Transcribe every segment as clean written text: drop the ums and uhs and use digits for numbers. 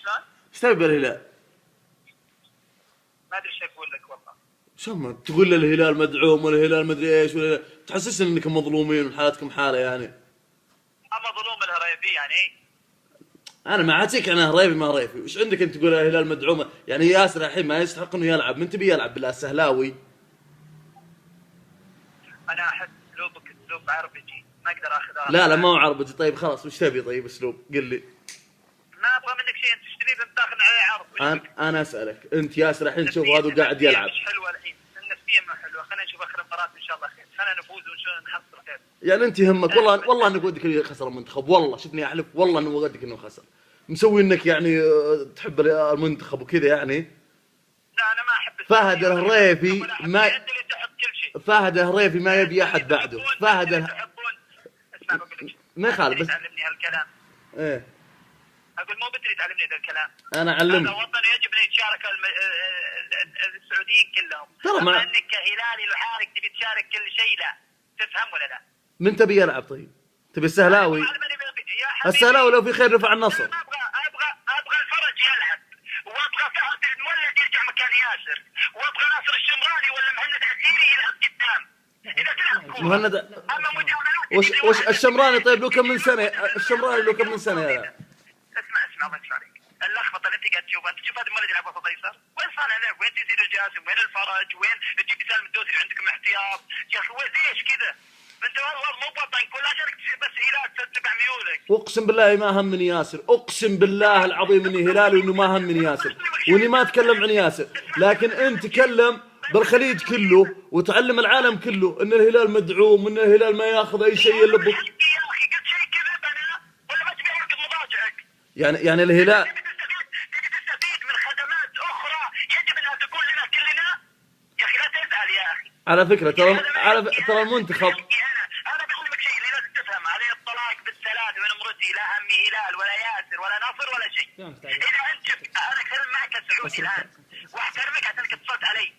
شلون؟ ايش تبي بالهلال؟ ما ادري ايش اقول لك والله. شو تقول لي الهلال مدعوم والهلال مدري ايش ولا تحسسني انكم مظلومين وحالتكم حاله يعني. اما ظلوم الهريبي يعني. انا ما عاتيك انا هريبي ما هريبي، وش عندك انت تقول الهلال مدعومه؟ يعني ياسر الحين ما يستحق انه يلعب، من تبي يلعب بالله السهلاوي؟ انا احس اسلوبك اسلوب عربجي ما اقدر اخذها. لا ما هو عربجي. طيب خلاص وش تبي؟ طيب اسلوب قل لي. ما ابغى منك شيء، انت ايش تبي بتاخذ عليه عرض؟ انا اسالك انت ياسر الحين شوف هذا قاعد يلعب. مش حلوه الحين، النفسيه ما حلوه، خلينا نشوف اخر المباراه ان شاء الله خير، خلينا نفوز ونحصل خير. يعني انت يهمك والله انك ودك يخسر المنتخب، والله شفني احلف والله انه ودك انه خسر، مسوي انك يعني تحب المنتخب وكذا يعني. لا انا ما احب فهد الهريفي ما انت اللي تحط كل شيء. فهد الهريفي ما يبي احد بعده. فهد اسمع بقول لك ما يخالف بس تعلمني هالكلام. ايه اقول مو بدري تعلمني ذا الكلام. انا علمت. هذا وطن يجب ان يتشارك السعوديين كلهم. ترى ما انك كهلالي وحارك تبي تشارك كل شيء، لا تفهم ولا لا؟ من تبي يلعب؟ طيب تبي السهلاوي؟ السهلاوي لو في خير رفع النصر. ابغى الفرج يلعب، وابغى فهد المولد يرجع مكان ياسر، وابغى ناصر الشمراني ولا مهند عسيري يلعب قدام. اذا تلعب كوره مهند اما مجاملات وش الشمراني؟ طيب لو كم من سنه الشمراني لو كم من سنه يا اسمع الله يسلمك. اللخبطه اللي انت قاعد تشوفها، انت تشوف هذا المولد يلعب وسط ايسر، وين صانع لعب؟ وين تزيد الجاسم؟ وين الفرج؟ وين تجيب سالم الدوسري عندكم احتياط؟ يا اخي وين ليش كذا؟ انت والله مو بطن كل عشانك بس هلال تتبع ميولك. اقسم بالله ما همني ياسر، اقسم بالله العظيم اني هلالي وانه ما همني ياسر، واني ما اتكلم عن ياسر، لكن انت تكلم بالخليج كله وتعلم العالم كله ان الهلال مدعوم وان الهلال ما ياخذ اي شيء الا يا اخي قلت شيء كذا انا ولا ما تبي اركض مضاجعك؟ يعني الهلال تبي تستفيد من خدمات اخرى يجب انها تكون لنا كلنا. يا اخي لا تزعل يا اخي. على فكره ترى المنتخب انا بعلمك شيء اللي لازم تفهم علي الطلاق بالثلاث من امرتي، لا همي هلال ولا ياسر ولا ناصر ولا شيء. اذا انت انا اتكلم معك كسعودي الان واحترمك عشانك اتصلت علي،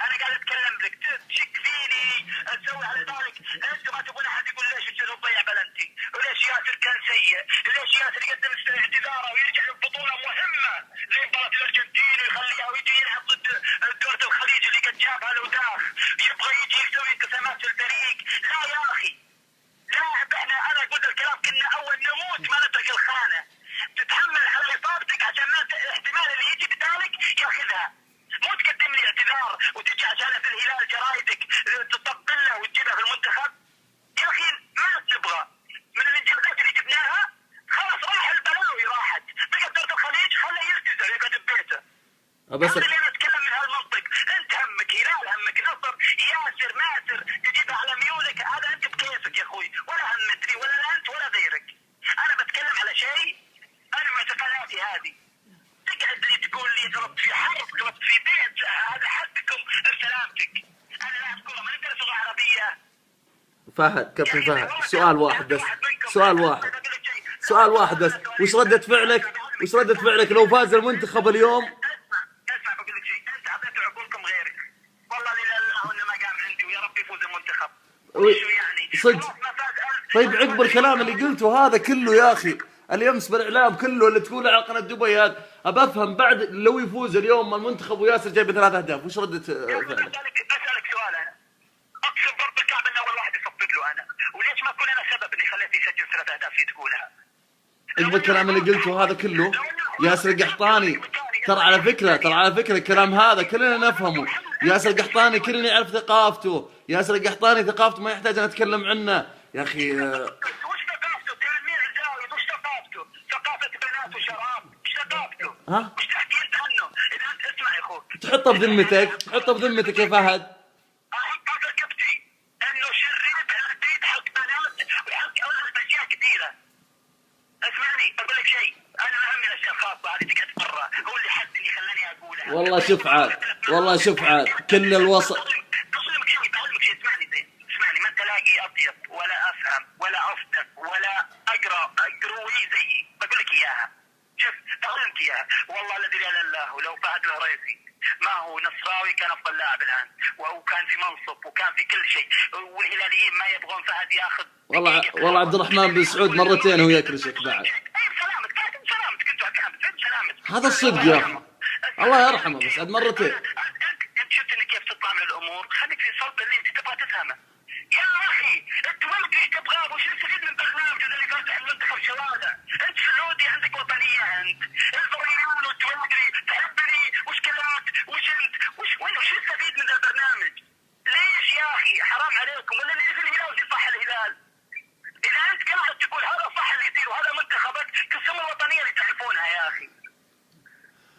انا قاعد اتكلم لك تشك فيني تسوي على ذلك. انتم ما تبون احد يقول ليش الجنوب ضيع بلنتي، وليش ياسر كان سيء، ليش ياسر يقدم اعتذاره ويرجع لبطوله مهمه زي مباراه الارجنتين ويخليها ويجي يلعب ضد دورة الخليج اللي قد جابها لوداخ، يبغى يجي يسوي انقسامات في الفريق. لا يا اخي لا، انا اقول الكلام كنا اول نموت ما نترك الخانه. تتحمل على اصابتك عشان ما احتمال اللي يجي بدالك ياخذها، مو تقدم لي اعتذار وتجي عشان في الهلال جرايدك تطبل له وتجيبها في المنتخب. يا اخي ما نبغى من الانجازات اللي جبناها، خلاص راح البلاوي راحت، بقت دورة الخليج خله يلتزم يقعد ببيته. بس اللي انا اتكلم من هالمنطق، انت همك هلال همك نصر ياسر ماسر تجيبها على ميولك، هذا انت بكيفك يا اخوي، ولا همتني ولا انت ولا غيرك. انا بتكلم على شيء، انا معتقداتي هذه. تقعد لي تقول لي ضربت في حرب ضربت في بيت، هذا حدكم بسلامتك. انا لاعب كوره ما نقدر لغه عربيه. فهد كابتن فهد سؤال واحد بس، سؤال واحد بس، وش ردة فعلك لو فاز المنتخب اليوم؟ اسمع بقول لك شيء، انت اعطيتوا عقولكم غيرك، والله لا الله انه ما قام عندي، ويا رب يفوز المنتخب. وشو يعني؟ صدق. طيب عقب الكلام اللي قلته هذا كله يا اخي اليمس بالاعلام كله اللي تقول على قناه دبي هذا، ابى افهم بعد لو يفوز اليوم المنتخب وياسر جايب 3 اهداف وش ردة فعلك؟ بسألك سؤال انا، اقسم برب الكعبه ان اول واحد يصفق له انا، وليش ما اكون انا سبب اني خليته يسجل 3 اهداف في تقولها؟ عقب الكلام اللي قلته هذا كله ياسر القحطاني، ترى على فكره الكلام هذا كلنا نفهمه، ياسر القحطاني كلنا يعرف ثقافته، ياسر القحطاني ثقافته ما يحتاج ان اتكلم عنه يا اخي. وش ثقافته؟ تلميذ الزاوية وش ثقافته؟ ثقافة بنات وشراب، وش ثقافته؟ ها؟ وش تحكي انت عنه؟ اذا انت اسمع يا اخوك، تحطه بذمتك يا فهد. احطها في ركبتي انه شرير بيضحك بنات ويحط اشياء كثيرة. اسمعني اقول لك شيء، انا ما همني الاشياء الخاصة هذه تقعد برا، هو اللي حد اللي خلاني اقولها. والله شوف عاد كل الوسط. بعلمك شيء اسمعني زين، اسمعني ما تلاقي اطيب ولا افهم ولا اصدق ولا اقرا قروي زيي، بقول لك اياها. شوف بعلمك اياها، والله الذي لا اله الا هو، لو فهد الهريسي ما هو نصراوي كان افضل لاعب الان، وكان في منصب وكان في كل شيء، والهلاليين ما يبغون فهد والله عبد الرحمن بن سعود مرتين هو يكرشك بعد. سلامتك انتوا فين سلامتك؟ هذا الصدق يا اخي، الله يرحمه بس عاد مرتين. انت شفت انك كيف تطلع من الامور، خليك في صلب اللي انت تبغى تفهمه. يا اخي انت وين ايش تبغى وش تستفيد من برنامج اللي فاتح المنتخب شوارع؟ انت سعودي عندك وطنيه، انت الفريان والتوادري تحبني مشكلات وش انت وش تستفيد من البرنامج؟ ليش يا اخي حرام عليكم؟ ولا اللي في الهلال دي صح الهلال؟ اذا انت قاعد تقول هذا صح اللي يصير وهذا منتخبك كالسمو الوطنيه اللي تعرفونها يا اخي.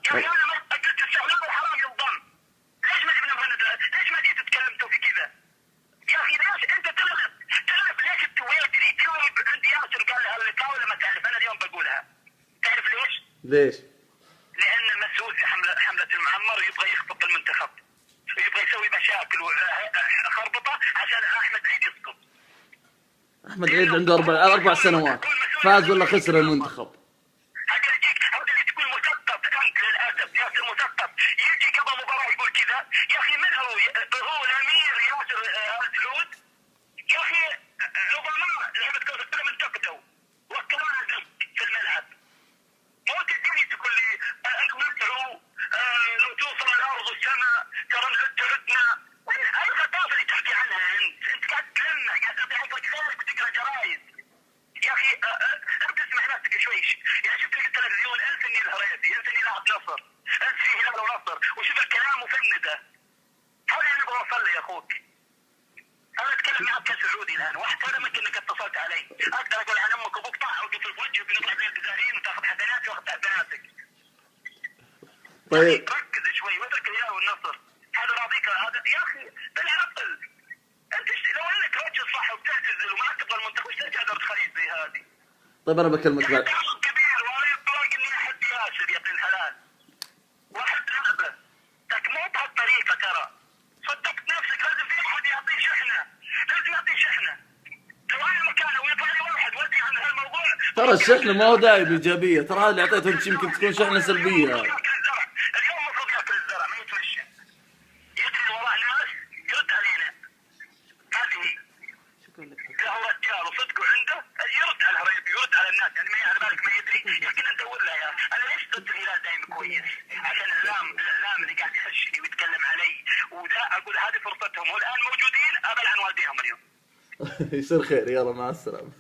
يا اخي انا ما قلت السعوديه وحرام ينضم. ليش ما جبنا مهند؟ ليش ما جيت تكلمتوا في كذا؟ يا اخي ليش انت تعرف ليش التويتري جاوب عند ياسر قال لها اللقاء ولا ما تعرف؟ انا اليوم بقولها. تعرف ليش؟ ليش؟ لان مسؤول في حمله المعمر يبغى يخبط المنتخب، يبغى يسوي مشاكل وخربطه عشان احمد عيد يسقط. احمد عيد عنده 4 سنوات، فاز ولا خسر المنتخب؟ هذا اللي تكون مثقف انت للاسف ياسر مثقف، يجي قبل مباراه يقول كذا. يا اخي من هو؟ هو الامير ياسر ال سعود. يا اخي عظماء لعبه كره القدم انتقدوا وكلام في الملعب. مو تجيني تقول لي اقمتوا لو توصل الارض والسماء ترى نعد عدنا. اي الغطاس اللي تحكي عنها انت قاعد تلمح، قاعد تعطي عقلك خيرك وتقرا جرايد. يا اخي انت اسمع نفسك شوي. يعني شفت لك التلفزيون انسني الهريسي، انسني لاعب نصر، انسني هلال ونصر وشوف الكلام مفنده. هذا انا بوصل لي يا اخوك. انا اتكلم معك كسعودي الان واحترمك انك اتصلت علي. اقدر اقول عن امك وابوك طاح وقف في وجهك ونطلع بين الجزائريين وتاخذ حسناتي واخذ حسناتك. طيب ركز شوي واترك الهلال والنصر. هذا راضيك هذا يا اخي بالعقل. انت لو انك رجل صح وبتعتزل وما تبغى المنتخب وش ترجع دورة خليج زي هذه؟ طيب انا بكلمك بعد. كبير ولا يطلق اني احب ياسر يا ابن الحلال. واحد لعبه لك مو بهالطريقه ترى. صدقت نفسك لازم في احد يعطيه شحنه، لازم يعطيه شحنه. لو انا مكانه ويطلع لي واحد ودي عن هالموضوع. ترى الشحنه ما هو داعي بايجابيه، ترى هذا اللي اعطيتهم يمكن تكون شحنه سلبيه. اليوم المفروض ياكل الزرع ما يتمشى. يدري وراء ناس يرد علينا. هذه له رجال وصدقه عنده يرد على الهريبي يرد على الناس، يعني ما على بالك ما يدري. يمكن ندور له يا انا ليش ضد الهلال دائما كويس؟ عشان الاعلام اللي قاعد يحشني ويتكلم علي وذا اقول هذه فرصتهم والان موجودين ابل عن والديهم اليوم. يصير خير، يلا مع السلامه.